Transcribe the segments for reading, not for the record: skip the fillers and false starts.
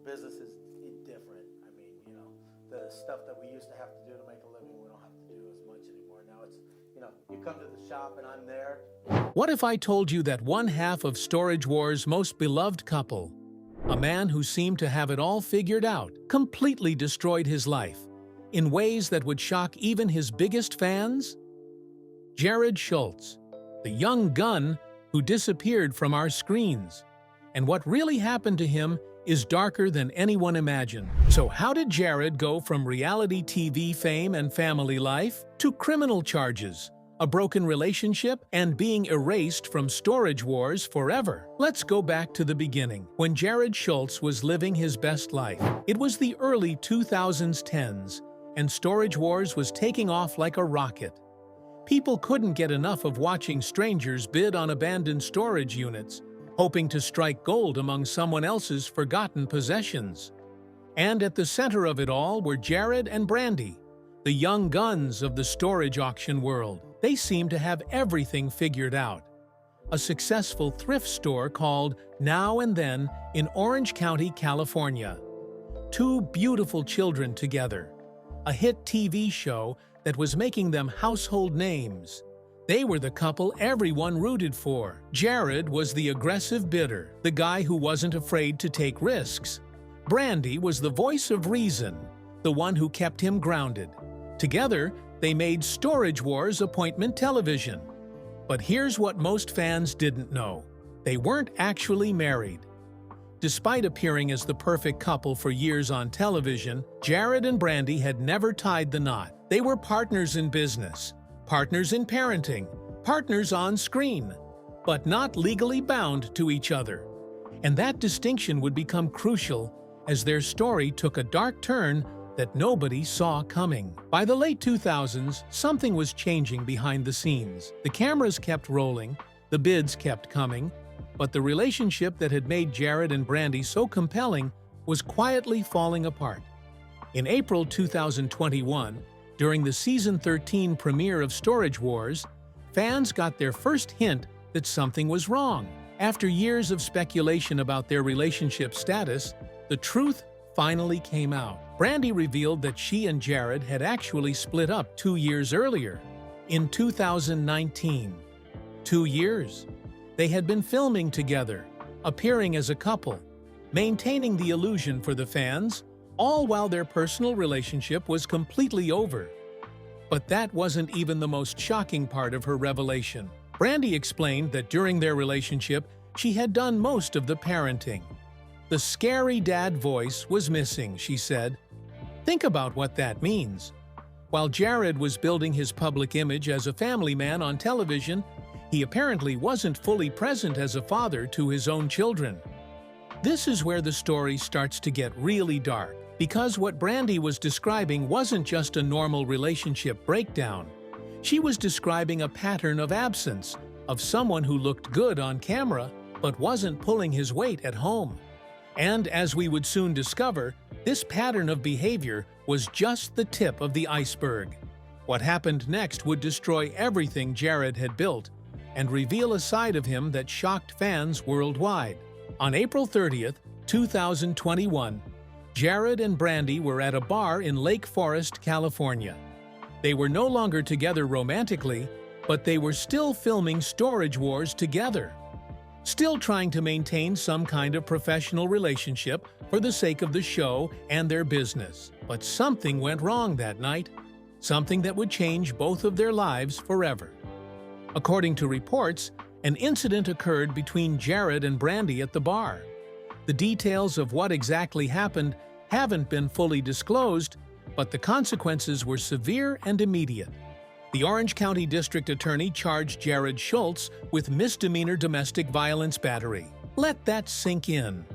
Business is different. I mean, the stuff that we used to have to do to make a living, we don't have to do as much anymore. Now it's, you come to the shop and I'm there. What if I told you that one half of Storage Wars' most beloved couple, a man who seemed to have it all figured out, completely destroyed his life in ways that would shock even his biggest fans? Jarrod Schulz, the young gun who disappeared from our screens. And what really happened to him is darker than anyone imagined. So how did Jarrod go from reality TV fame and family life to criminal charges, a broken relationship, and being erased from Storage Wars forever? Let's go back to the beginning, when Jarrod Schulz was living his best life. It was the early 2010s, and Storage Wars was taking off like a rocket. People couldn't get enough of watching strangers bid on abandoned storage units, hoping to strike gold among someone else's forgotten possessions. And at the center of it all were Jarrod and Brandy, the young guns of the storage auction world. They seemed to have everything figured out. A successful thrift store called Now and Then in Orange County, California. Two beautiful children together. A hit TV show that was making them household names. They were the couple everyone rooted for. Jarrod was the aggressive bidder, the guy who wasn't afraid to take risks. Brandy was the voice of reason, the one who kept him grounded. Together, they made Storage Wars appointment television. But here's what most fans didn't know. They weren't actually married. Despite appearing as the perfect couple for years on television, Jarrod and Brandy had never tied the knot. They were partners in business, partners in parenting, partners on screen, but not legally bound to each other. And that distinction would become crucial as their story took a dark turn that nobody saw coming. By the late 2000s, something was changing behind the scenes. The cameras kept rolling, the bids kept coming, but the relationship that had made Jarrod and Brandy so compelling was quietly falling apart. In April 2021, during the Season 13 premiere of Storage Wars, fans got their first hint that something was wrong. After years of speculation about their relationship status, the truth finally came out. Brandy revealed that she and Jarrod had actually split up 2 years earlier, in 2019. 2 years. They had been filming together, appearing as a couple, maintaining the illusion for the fans, all while their personal relationship was completely over. But that wasn't even the most shocking part of her revelation. Brandy explained that during their relationship, she had done most of the parenting. The scary dad voice was missing, she said. Think about what that means. While Jarrod was building his public image as a family man on television, he apparently wasn't fully present as a father to his own children. This is where the story starts to get really dark, because what Brandy was describing wasn't just a normal relationship breakdown. She was describing a pattern of absence, of someone who looked good on camera but wasn't pulling his weight at home. And as we would soon discover, this pattern of behavior was just the tip of the iceberg. What happened next would destroy everything Jarrod had built and reveal a side of him that shocked fans worldwide. On April 30th, 2021, Jarrod and Brandy were at a bar in Lake Forest, California. They were no longer together romantically, but they were still filming Storage Wars together. Still trying to maintain some kind of professional relationship for the sake of the show and their business. But something went wrong that night. Something that would change both of their lives forever. According to reports, an incident occurred between Jarrod and Brandy at the bar. The details of what exactly happened haven't been fully disclosed, but the consequences were severe and immediate. The Orange County District Attorney charged Jarrod Schulz with misdemeanor domestic violence battery. Let that sink in.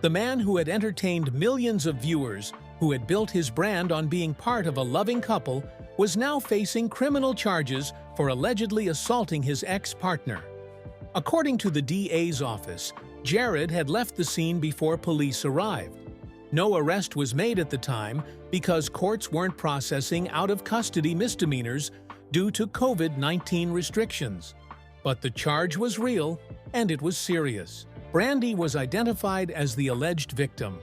The man who had entertained millions of viewers, who had built his brand on being part of a loving couple, was now facing criminal charges for allegedly assaulting his ex-partner. According to the DA's office, Jarrod had left the scene before police arrived. No arrest was made at the time because courts weren't processing out-of-custody misdemeanors due to COVID-19 restrictions. But the charge was real, and it was serious. Brandy was identified as the alleged victim.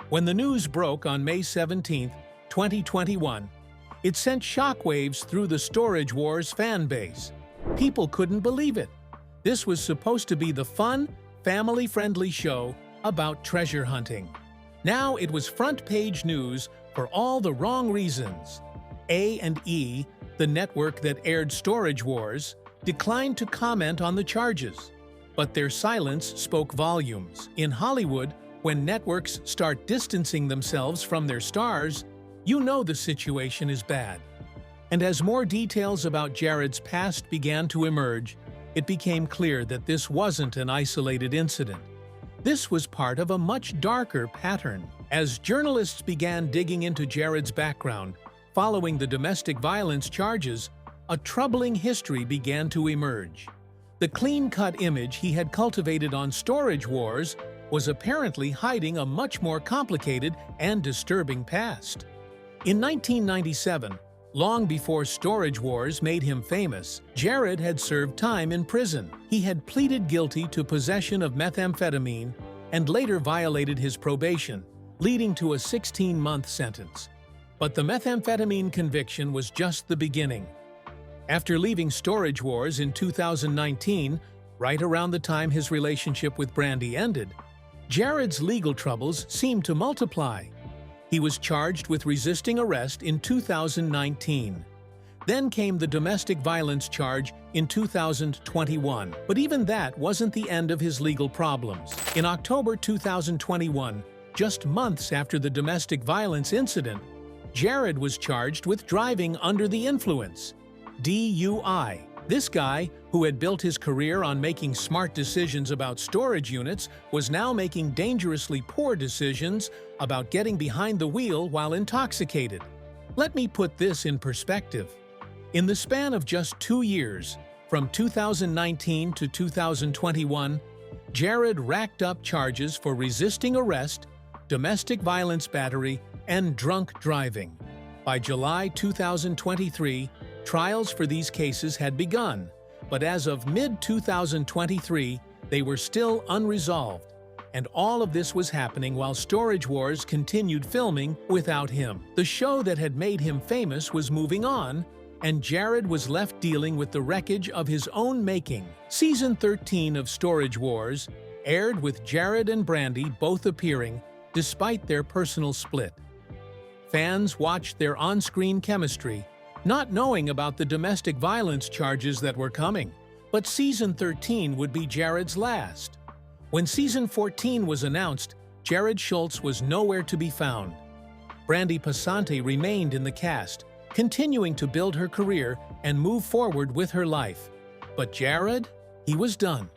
When the news broke on May 17, 2021, it sent shockwaves through the Storage Wars fan base. People couldn't believe it. This was supposed to be the fun, family-friendly show about treasure hunting. Now it was front-page news for all the wrong reasons. A&E, the network that aired Storage Wars, declined to comment on the charges. But their silence spoke volumes. In Hollywood, when networks start distancing themselves from their stars, you know the situation is bad. And as more details about Jarrod's past began to emerge, it became clear that this wasn't an isolated incident. This was part of a much darker pattern. As journalists began digging into Jarrod's background, following the domestic violence charges, a troubling history began to emerge. The clean-cut image he had cultivated on Storage Wars was apparently hiding a much more complicated and disturbing past. In 1997, long before Storage Wars made him famous, Jarrod had served time in prison. He had pleaded guilty to possession of methamphetamine and later violated his probation, leading to a 16-month sentence. But the methamphetamine conviction was just the beginning. After leaving Storage Wars in 2019, right around the time his relationship with Brandy ended, Jarrod's legal troubles seemed to multiply. He was charged with resisting arrest in 2019. Then came the domestic violence charge in 2021. But even that wasn't the end of his legal problems. In October 2021, just months after the domestic violence incident, Jarrod was charged with driving under the influence, DUI. This guy, who had built his career on making smart decisions about storage units, was now making dangerously poor decisions about getting behind the wheel while intoxicated. Let me put this in perspective. In the span of just 2 years, from 2019 to 2021, Jarrod racked up charges for resisting arrest, domestic violence battery, and drunk driving. By July 2023, trials for these cases had begun, but as of mid-2023, they were still unresolved. And all of this was happening while Storage Wars continued filming without him. The show that had made him famous was moving on, and Jarrod was left dealing with the wreckage of his own making. Season 13 of Storage Wars aired with Jarrod and Brandy both appearing, despite their personal split. Fans watched their on-screen chemistry, not knowing about the domestic violence charges that were coming. But Season 13 would be Jarrod's last. When Season 14 was announced, Jarrod Schulz was nowhere to be found. Brandy Passante remained in the cast, continuing to build her career and move forward with her life. But Jarrod? He was done.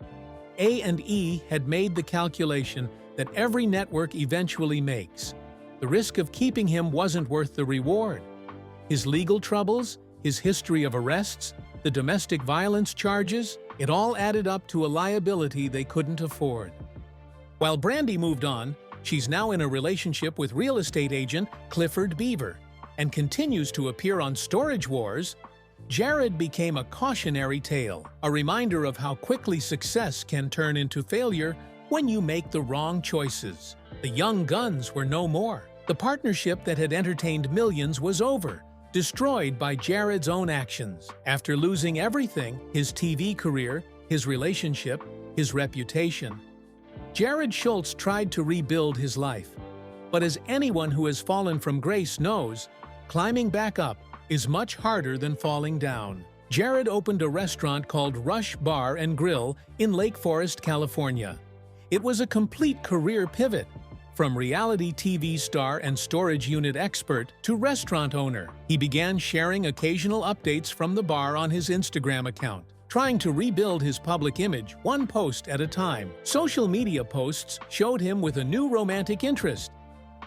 A&E had made the calculation that every network eventually makes. The risk of keeping him wasn't worth the reward. His legal troubles, his history of arrests, the domestic violence charges, it all added up to a liability they couldn't afford. While Brandy moved on, she's now in a relationship with real estate agent Clifford Beaver and continues to appear on Storage Wars. Jarrod became a cautionary tale, a reminder of how quickly success can turn into failure when you make the wrong choices. The young guns were no more. The partnership that had entertained millions was over, destroyed by Jarrod's own actions. After losing everything, his TV career, his relationship, his reputation, Jarrod Schulz tried to rebuild his life. But as anyone who has fallen from grace knows, climbing back up is much harder than falling down. Jarrod opened a restaurant called Rush Bar and Grill in Lake Forest, California. It was a complete career pivot, from reality TV star and storage unit expert to restaurant owner. He began sharing occasional updates from the bar on his Instagram account, trying to rebuild his public image one post at a time. Social media posts showed him with a new romantic interest,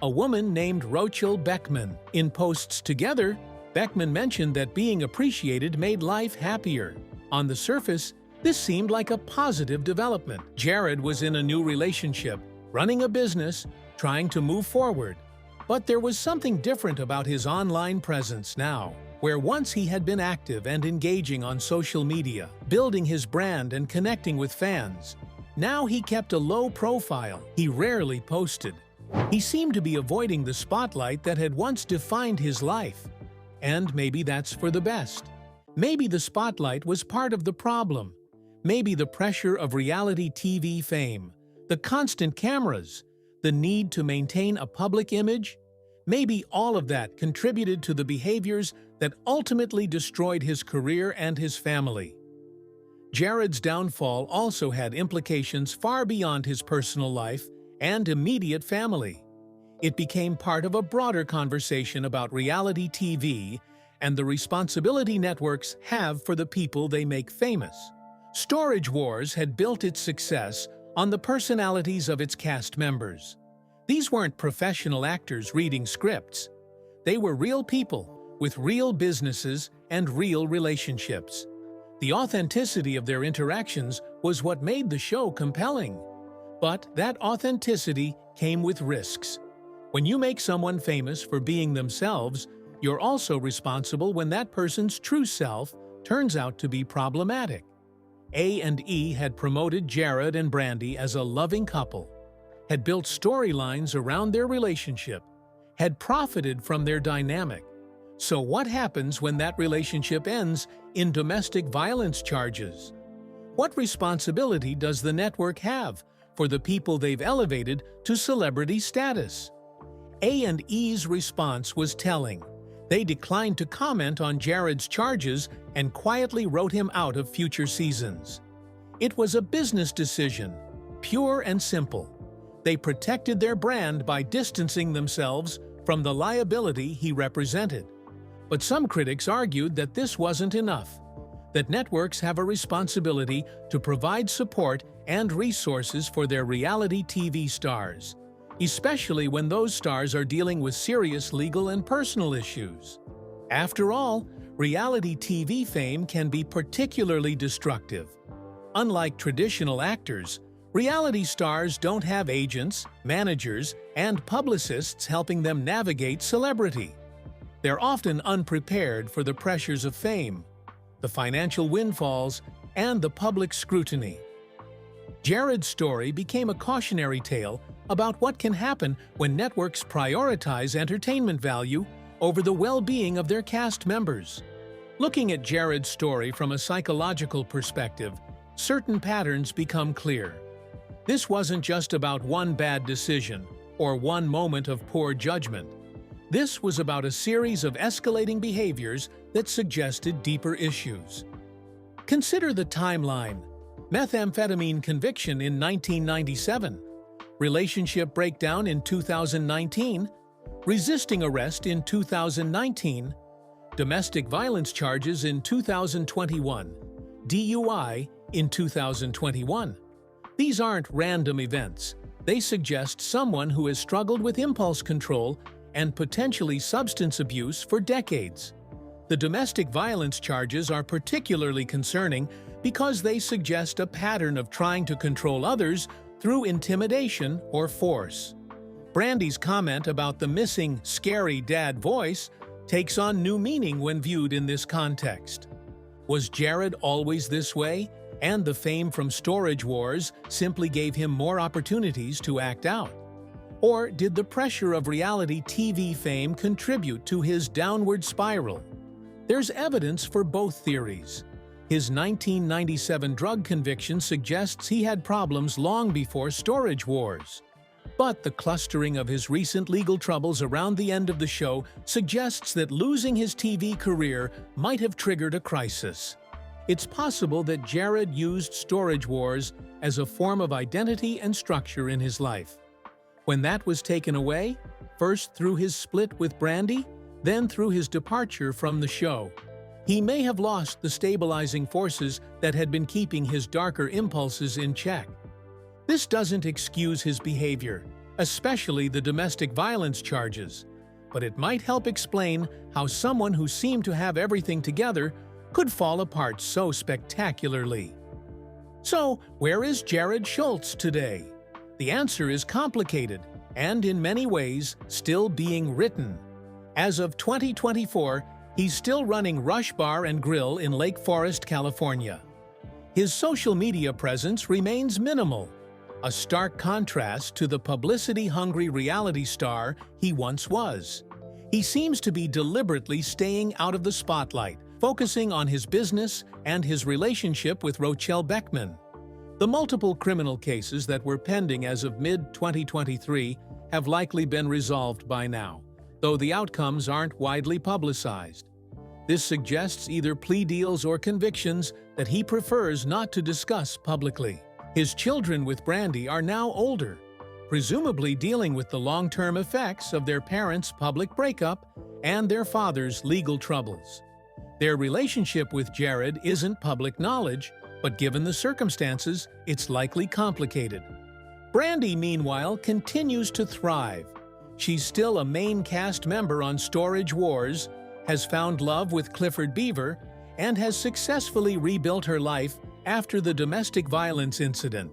a woman named Rochelle Beckman. In posts together, Beckman mentioned that being appreciated made life happier. On the surface, this seemed like a positive development. Jarrod was in a new relationship, running a business, trying to move forward. But there was something different about his online presence now, where once he had been active and engaging on social media, building his brand and connecting with fans. Now he kept a low profile. He rarely posted. He seemed to be avoiding the spotlight that had once defined his life. And maybe that's for the best. Maybe the spotlight was part of the problem. Maybe the pressure of reality TV fame, the constant cameras, the need to maintain a public image, maybe all of that contributed to the behaviors that ultimately destroyed his career and his family. Jarrod's downfall also had implications far beyond his personal life and immediate family. It became part of a broader conversation about reality TV and the responsibility networks have for the people they make famous. Storage Wars had built its success on the personalities of its cast members. These weren't professional actors reading scripts. They were real people with real businesses and real relationships. The authenticity of their interactions was what made the show compelling. But that authenticity came with risks. When you make someone famous for being themselves, you're also responsible when that person's true self turns out to be problematic. A&E had promoted Jarrod and Brandy as a loving couple, had built storylines around their relationship, had profited from their dynamic. So what happens when that relationship ends in domestic violence charges? What responsibility does the network have for the people they've elevated to celebrity status? A&E's response was telling. They declined to comment on Jarrod's charges and quietly wrote him out of future seasons. It was a business decision, pure and simple. They protected their brand by distancing themselves from the liability he represented. But some critics argued that this wasn't enough, that networks have a responsibility to provide support and resources for their reality TV stars, especially when those stars are dealing with serious legal and personal issues. After all, reality TV fame can be particularly destructive. Unlike traditional actors, reality stars don't have agents, managers, and publicists helping them navigate celebrity. They're often unprepared for the pressures of fame, the financial windfalls, and the public scrutiny. Jarrod's story became a cautionary tale about what can happen when networks prioritize entertainment value over the well-being of their cast members. Looking at Jarrod's story from a psychological perspective, certain patterns become clear. This wasn't just about one bad decision or one moment of poor judgment. This was about a series of escalating behaviors that suggested deeper issues. Consider the timeline. Methamphetamine conviction in 1997, relationship breakdown in 2019, resisting arrest in 2019, domestic violence charges in 2021, DUI in 2021. These aren't random events. They suggest someone who has struggled with impulse control and potentially substance abuse for decades. The domestic violence charges are particularly concerning because they suggest a pattern of trying to control others through intimidation or force. Brandy's comment about the missing, scary dad voice takes on new meaning when viewed in this context. Was Jarrod always this way, and the fame from Storage Wars simply gave him more opportunities to act out? Or did the pressure of reality TV fame contribute to his downward spiral? There's evidence for both theories. His 1997 drug conviction suggests he had problems long before Storage Wars. But the clustering of his recent legal troubles around the end of the show suggests that losing his TV career might have triggered a crisis. It's possible that Jarrod used Storage Wars as a form of identity and structure in his life. When that was taken away, first through his split with Brandy, then through his departure from the show, he may have lost the stabilizing forces that had been keeping his darker impulses in check. This doesn't excuse his behavior, especially the domestic violence charges, but it might help explain how someone who seemed to have everything together could fall apart so spectacularly. So, where is Jarrod Schulz today? The answer is complicated and, in many ways, still being written. As of 2024, he's still running Rush Bar and Grill in Lake Forest, California. His social media presence remains minimal, a stark contrast to the publicity-hungry reality star he once was. He seems to be deliberately staying out of the spotlight, focusing on his business and his relationship with Rochelle Beckman. The multiple criminal cases that were pending as of mid-2023 have likely been resolved by now, though the outcomes aren't widely publicized. This suggests either plea deals or convictions that he prefers not to discuss publicly. His children with Brandy are now older, presumably dealing with the long-term effects of their parents' public breakup and their father's legal troubles. Their relationship with Jarrod isn't public knowledge, but given the circumstances, it's likely complicated. Brandy, meanwhile, continues to thrive. She's still a main cast member on Storage Wars, has found love with Clifford Beaver, and has successfully rebuilt her life after the domestic violence incident.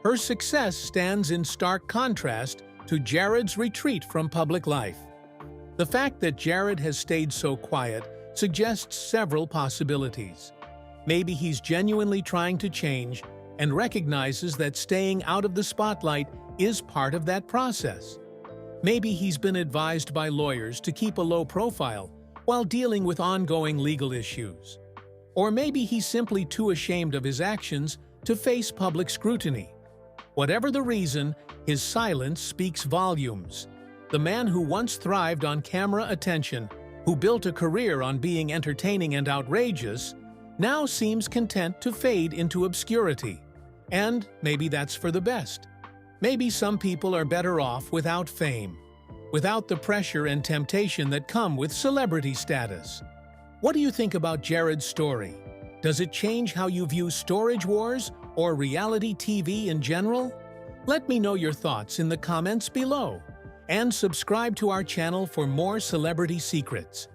Her success stands in stark contrast to Jarrod's retreat from public life. The fact that Jarrod has stayed so quiet suggests several possibilities. Maybe he's genuinely trying to change and recognizes that staying out of the spotlight is part of that process. Maybe he's been advised by lawyers to keep a low profile while dealing with ongoing legal issues. Or maybe he's simply too ashamed of his actions to face public scrutiny. Whatever the reason, his silence speaks volumes. The man who once thrived on camera attention, who built a career on being entertaining and outrageous, now seems content to fade into obscurity. And maybe that's for the best. Maybe some people are better off without fame, without the pressure and temptation that come with celebrity status. What do you think about Jarrod's story? Does it change how you view Storage Wars or reality TV in general? Let me know your thoughts in the comments below. And subscribe to our channel for more celebrity secrets.